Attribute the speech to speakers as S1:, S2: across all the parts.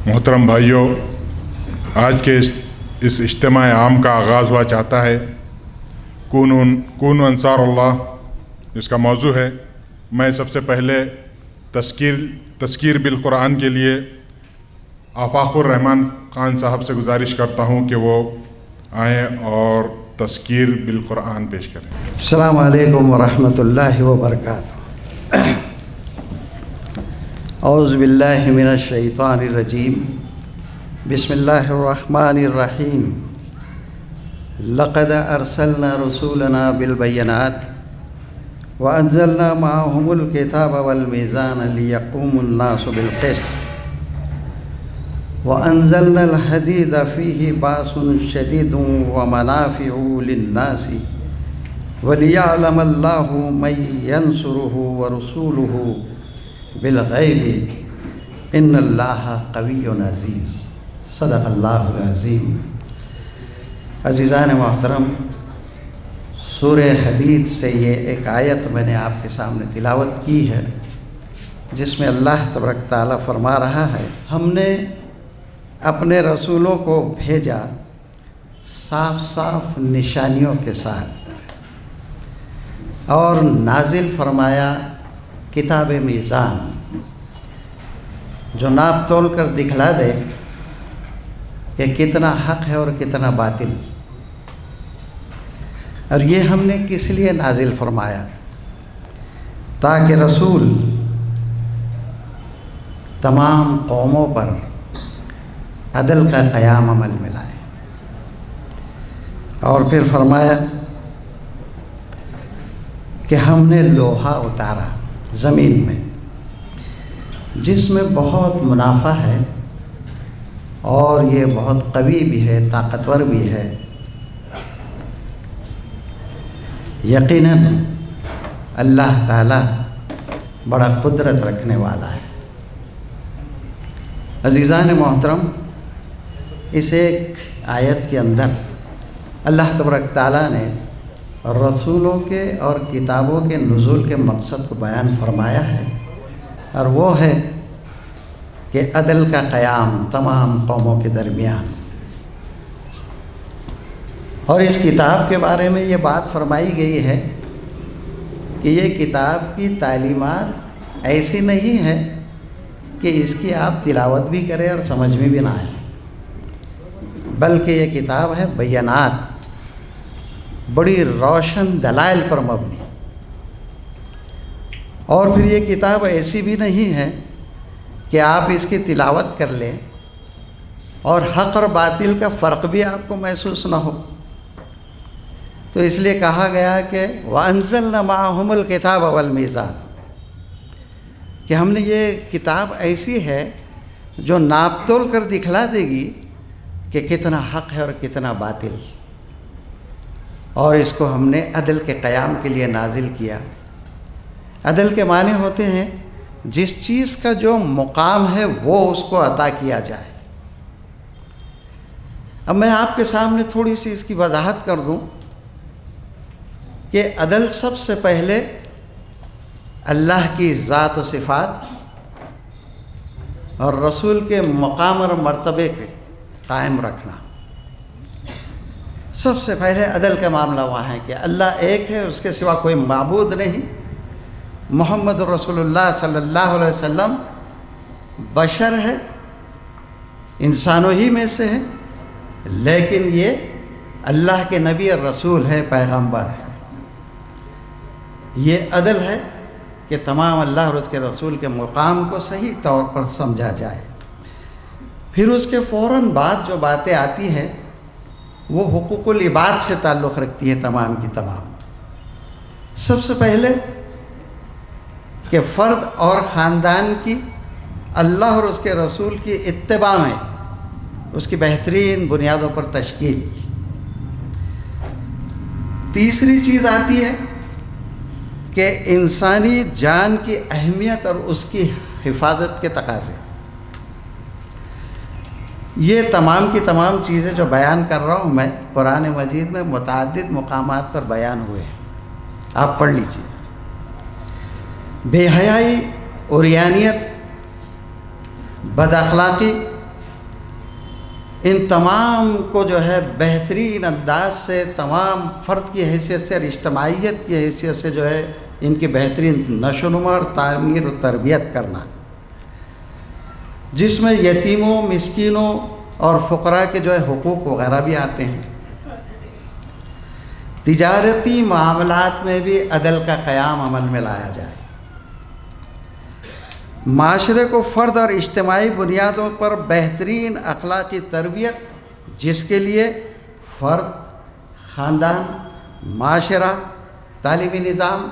S1: محترم بھائیوں، آج کے اس اجتماع عام کا آغاز ہوا چاہتا ہے کون انصار اللہ، جس کا موضوع ہے۔ میں سب سے پہلے تذکیر بالقرآن کے لیے آفاق الرحمان خان صاحب سے گزارش کرتا ہوں کہ وہ آئیں اور تذکیر بالقرآن پیش کریں۔
S2: السلام علیکم ورحمۃ اللہ وبرکاتہ۔ اعوذ باللہ من الشیطان الرجیم، بسم اللہ الرحمن الرحیم۔ لقد ارسلنا رسولنا بالبینات وانزلنا معهم الکتاب والمیزان لیقوم الناس بالقسط وانزلنا الحدید فیہ باس شدید ومنافع للناس ولیعلم اللہ من ینصرہ ورسولہ بالغیب ان اللہ قوی عزیز۔ صدق اللہ العظیم۔ عزیزان محترم، سورہ حدید سے یہ ایک آیت میں نے آپ کے سامنے تلاوت کی ہے، جس میں اللہ تبارک تعالیٰ فرما رہا ہے، ہم نے اپنے رسولوں کو بھیجا صاف صاف نشانیوں کے ساتھ، اور نازل فرمایا کتاب میزان، جو ناپ تول کر دکھلا دے کہ کتنا حق ہے اور کتنا باطل۔ اور یہ ہم نے کس لیے نازل فرمایا؟ تاکہ رسول تمام قوموں پر عدل کا قیام عمل میں لائے۔ اور پھر فرمایا کہ ہم نے لوہا اتارا زمین میں، جس میں بہت منافع ہے اور یہ بہت قوی بھی ہے، طاقتور بھی ہے۔ یقیناً اللہ تعالیٰ بڑا قدرت رکھنے والا ہے۔ عزیزان محترم، اس ایک آیت کے اندر اللہ تبارک تعالیٰ نے رسولوں کے اور کتابوں کے نزول کے مقصد کو بیان فرمایا ہے، اور وہ ہے کہ عدل کا قیام تمام قوموں کے درمیان۔ اور اس کتاب کے بارے میں یہ بات فرمائی گئی ہے کہ یہ کتاب کی تعلیمات ایسی نہیں ہے کہ اس کی آپ تلاوت بھی کریں اور سمجھ میں بھی نہ آئے، بلکہ یہ کتاب ہے بینات، بڑی روشن دلائل پر مبنی۔ اور پھر یہ کتاب ایسی بھی نہیں ہے کہ آپ اس کی تلاوت کر لیں اور حق اور باطل کا فرق بھی آپ کو محسوس نہ ہو۔ تو اس لیے کہا گیا کہ وَأَنزَلْنَا مَعَهُمُ الْكِتَابَ وَالْمِيزَانَ، کہ ہم نے یہ کتاب ایسی ہے جو ناپ تول کر دکھلا دے گی کہ کتنا حق ہے اور کتنا باطل، اور اس کو ہم نے عدل کے قیام کے لیے نازل کیا۔ عدل کے معنی ہوتے ہیں جس چیز کا جو مقام ہے وہ اس کو عطا کیا جائے۔ اب میں آپ کے سامنے تھوڑی سی اس کی وضاحت کر دوں کہ عدل سب سے پہلے اللہ کی ذات و صفات اور رسول کے مقام اور مرتبے کے قائم رکھنا۔ سب سے پہلے عدل کا معاملہ وہاں ہے کہ اللہ ایک ہے، اس کے سوا کوئی معبود نہیں۔ محمد رسول اللہ صلی اللہ علیہ وسلم بشر ہے، انسانوں ہی میں سے ہے، لیکن یہ اللہ کے نبی اور رسول ہے، پیغمبر ہے۔ یہ عدل ہے کہ تمام اللہ اور اس کے رسول کے مقام کو صحیح طور پر سمجھا جائے۔ پھر اس کے فوراً بعد جو باتیں آتی ہیں وہ حقوق العباد سے تعلق رکھتی ہے، تمام کی تمام۔ سب سے پہلے کہ فرد اور خاندان کی اللہ اور اس کے رسول کی اتباع میں اس کی بہترین بنیادوں پر تشکیل۔ تیسری چیز آتی ہے کہ انسانی جان کی اہمیت اور اس کی حفاظت کے تقاضے۔ یہ تمام کی تمام چیزیں جو بیان کر رہا ہوں میں، قرآن مجید میں متعدد مقامات پر بیان ہوئے ہیں، آپ پڑھ لیجیے۔ بے حیائی، عریانیت، بد اخلاقی، ان تمام کو جو ہے بہترین انداز سے تمام فرد کی حیثیت سے اور اجتماعیت کی حیثیت سے جو ہے ان کی بہترین نشو و نما اور تعمیر و تربیت کرنا، جس میں یتیموں، مسکینوں اور فقراء کے جو ہے حقوق وغیرہ بھی آتے ہیں۔ تجارتی معاملات میں بھی عدل کا قیام عمل میں لایا جائے، معاشرے کو فرد اور اجتماعی بنیادوں پر بہترین اخلاقی تربیت، جس کے لیے فرد، خاندان، معاشرہ، تعلیمی نظام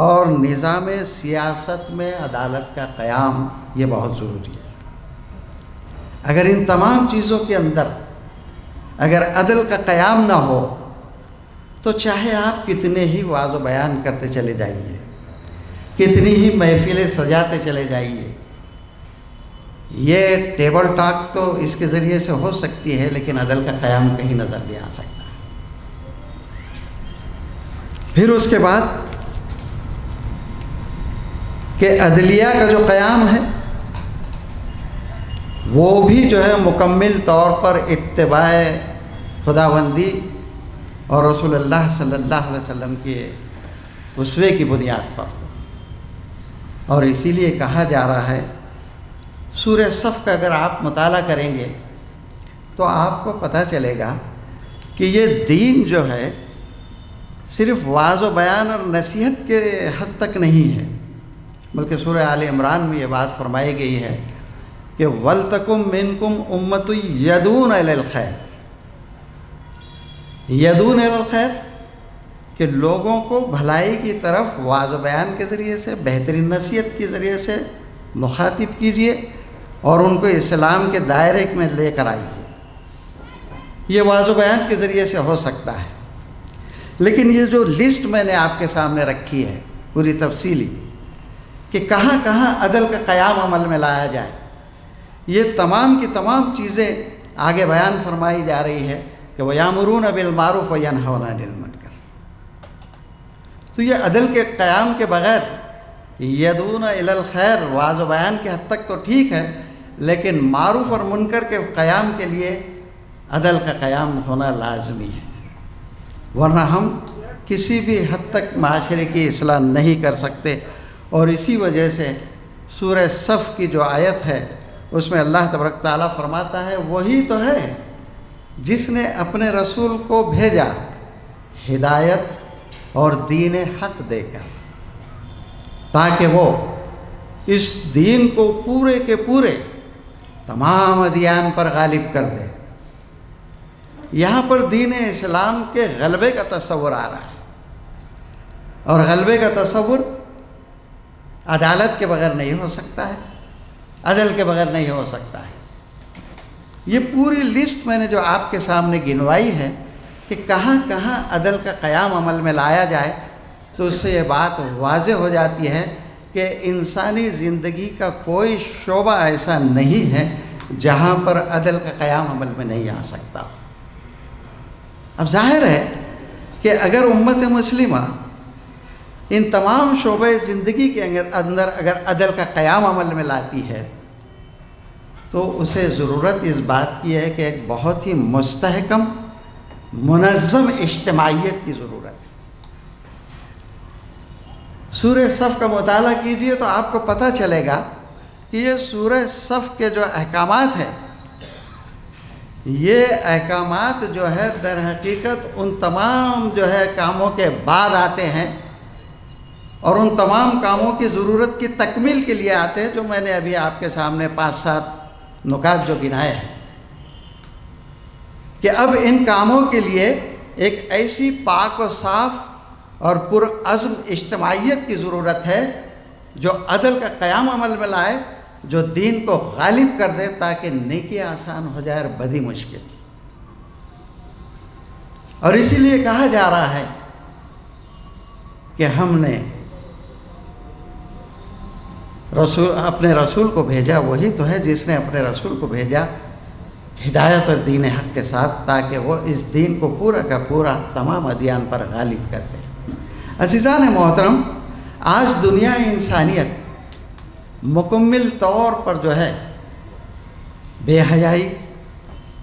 S2: اور نظام سیاست میں عدالت کا قیام یہ بہت ضروری ہے۔ اگر ان تمام چیزوں کے اندر اگر عدل کا قیام نہ ہو تو چاہے آپ کتنے ہی وعظ و بیان کرتے چلے جائیے، کتنی ہی محفلیں سجاتے چلے جائیے، یہ ٹیبل ٹاک تو اس کے ذریعے سے ہو سکتی ہے، لیکن عدل کا قیام کہیں نظر نہیں آ سکتا۔ پھر اس کے بعد کہ عدلیہ کا جو قیام ہے وہ بھی جو ہے مکمل طور پر اتباع خداوندی اور رسول اللہ صلی اللہ علیہ وسلم کے اسوے کی بنیاد پر، اور اسی لیے کہا جا رہا ہے، سورہ صف کا اگر آپ مطالعہ کریں گے تو آپ کو پتہ چلے گا کہ یہ دین جو ہے صرف وعظ و بیان اور نصیحت کے حد تک نہیں ہے، بلکہ سورہ آل عمران میں یہ بات فرمائی گئی ہے کہ وَلْتَكُمْ مِنْكُمْ أُمَّةٌ يَدْعُونَ إِلَى الْخَيْرِ، یدون الی الخیر، کہ لوگوں کو بھلائی کی طرف وعظ و بیان کے ذریعے سے، بہترین نصیحت کے ذریعے سے مخاطب کیجئے اور ان کو اسلام کے دائرے میں لے کر آئیے۔ یہ وعظ و بیان کے ذریعے سے ہو سکتا ہے، لیکن یہ جو لسٹ میں نے آپ کے سامنے رکھی ہے پوری تفصیلی کہ کہاں کہاں عدل کا قیام عمل میں لایا جائے، یہ تمام کی تمام چیزیں آگے بیان فرمائی جا رہی ہے کہ وَيَأْمُرُونَ بِالْمَعْرُوفِ وَيَنْهَوْنَ عَنِ الْمُنْكَرِ۔ تو یہ عدل کے قیام کے بغیر یدعون الی الخیر وعظ و بیان کے حد تک تو ٹھیک ہے، لیکن معروف اور منکر کے قیام کے لیے عدل کا قیام ہونا لازمی ہے، ورنہ ہم کسی بھی حد تک معاشرے کی اصلاح نہیں کر سکتے۔ اور اسی وجہ سے سورہ صف کی جو آیت ہے اس میں اللہ تبارک تعالیٰ فرماتا ہے وہی تو ہے جس نے اپنے رسول کو بھیجا ہدایت اور دین حق دے کر، تاکہ وہ اس دین کو پورے کے پورے تمام ادیان پر غالب کر دے۔ یہاں پر دین اسلام کے غلبے کا تصور آ رہا ہے، اور غلبے کا تصور عدالت کے بغیر نہیں ہو سکتا ہے، عدل کے بغیر نہیں ہو سکتا ہے۔ یہ پوری لسٹ میں نے جو آپ کے سامنے گنوائی ہے کہ کہاں کہاں عدل کا قیام عمل میں لایا جائے، تو اس سے یہ بات واضح ہو جاتی ہے کہ انسانی زندگی کا کوئی شعبہ ایسا نہیں ہے جہاں پر عدل کا قیام عمل میں نہیں آ سکتا۔ اب ظاہر ہے کہ اگر امت مسلمہ ان تمام شعبہ زندگی کے اندر اگر عدل کا قیام عمل میں لاتی ہے تو اسے ضرورت اس بات کی ہے کہ ایک بہت ہی مستحکم منظم اجتماعیت کی ضرورت ہے۔ سورہ صف کا مطالعہ کیجئے تو آپ کو پتہ چلے گا کہ یہ سورہ صف کے جو احکامات ہیں، یہ احکامات جو ہے در حقیقت ان تمام جو ہے کاموں کے بعد آتے ہیں، اور ان تمام کاموں کی ضرورت کی تکمیل کے لیے آتے ہیں جو میں نے ابھی آپ کے سامنے 5-7 نکات جو گنائے ہیں، کہ اب ان کاموں کے لیے ایک ایسی پاک و صاف اور پرعزم اجتماعیت کی ضرورت ہے جو عدل کا قیام عمل میں لائے، جو دین کو غالب کر دے تاکہ نیکی آسان ہو جائے اور بدی مشکل۔ اور اسی لیے کہا جا رہا ہے کہ ہم نے اپنے رسول کو بھیجا، وہی تو ہے جس نے اپنے رسول کو بھیجا ہدایت اور دین حق کے ساتھ، تاکہ وہ اس دین کو پورا کا پورا تمام ادیان پر غالب کر دے۔ عزیزان محترم، آج دنیا انسانیت مکمل طور پر جو ہے بے حیائی،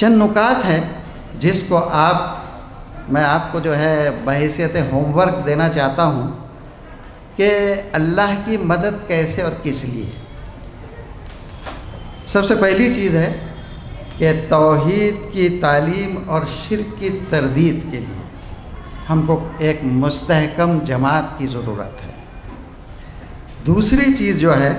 S2: چند نکات ہیں جس کو میں آپ کو جو ہے بحیثیت ہوم ورک دینا چاہتا ہوں کہ اللہ کی مدد کیسے اور کس لیے۔ سب سے پہلی چیز ہے کہ توحید کی تعلیم اور شرک کی تردید کے لیے ہم کو ایک مستحکم جماعت کی ضرورت ہے۔ دوسری چیز جو ہے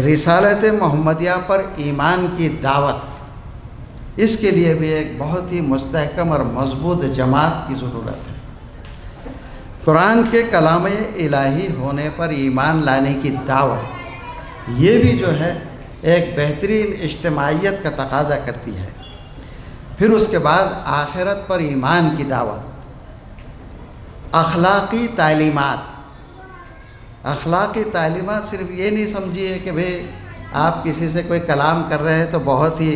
S2: رسالت محمدیہ پر ایمان کی دعوت، اس کے لیے بھی ایک بہت ہی مستحکم اور مضبوط جماعت کی ضرورت ہے۔ قرآن کے کلام الہی ہونے پر ایمان لانے کی دعوت، یہ بھی جو ہے ایک بہترین اجتماعیت کا تقاضا کرتی ہے۔ پھر اس کے بعد آخرت پر ایمان کی دعوت، اخلاقی تعلیمات۔ اخلاقی تعلیمات صرف یہ نہیں سمجھیے کہ بھئی آپ کسی سے کوئی کلام کر رہے ہیں تو بہت ہی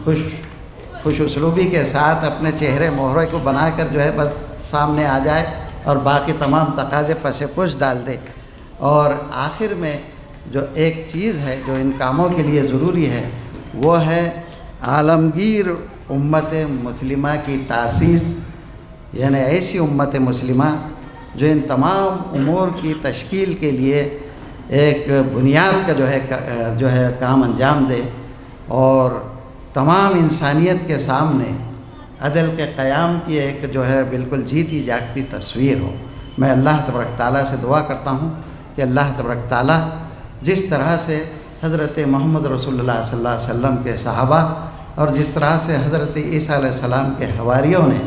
S2: خوش اسلوبی کے ساتھ اپنے چہرے مہرے کو بنا کر جو ہے بس سامنے آ جائے اور باقی تمام تقاضے پس پش ڈال دے، اور آخر میں جو ایک چیز ہے جو ان کاموں کے لیے ضروری ہے وہ ہے عالمگیر امت مسلمہ کی تاسیس، یعنی ایسی امت مسلمہ جو ان تمام امور کی تشکیل کے لیے ایک بنیاد کا جو ہے کام انجام دے اور تمام انسانیت کے سامنے عدل کے قیام کی ایک جو ہے بالکل جیتی جاگتی تصویر ہو۔ میں اللہ تبارک تعالیٰ سے دعا کرتا ہوں کہ اللہ تبارک تعالیٰ جس طرح سے حضرت محمد رسول اللہ صلی اللہ علیہ وسلم کے صحابہ اور جس طرح سے حضرت عیسیٰ علیہ السلام کے حواریوں نے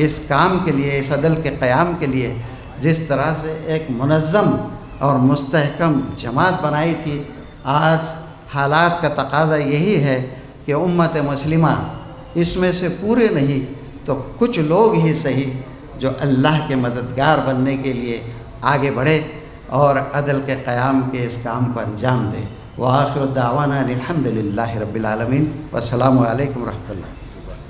S2: اس کام کے لیے، اس عدل کے قیام کے لیے جس طرح سے ایک منظم اور مستحکم جماعت بنائی تھی، آج حالات کا تقاضا یہی ہے کہ امت مسلمہ اس میں سے پورے نہیں تو کچھ لوگ ہی صحیح جو اللہ کے مددگار بننے کے لیے آگے بڑھے اور عدل کے قیام کے اس کام کو انجام دے۔ وآخر دعوانا الحمد للہ رب العالمین، والسلام علیکم ورحمۃ اللہ۔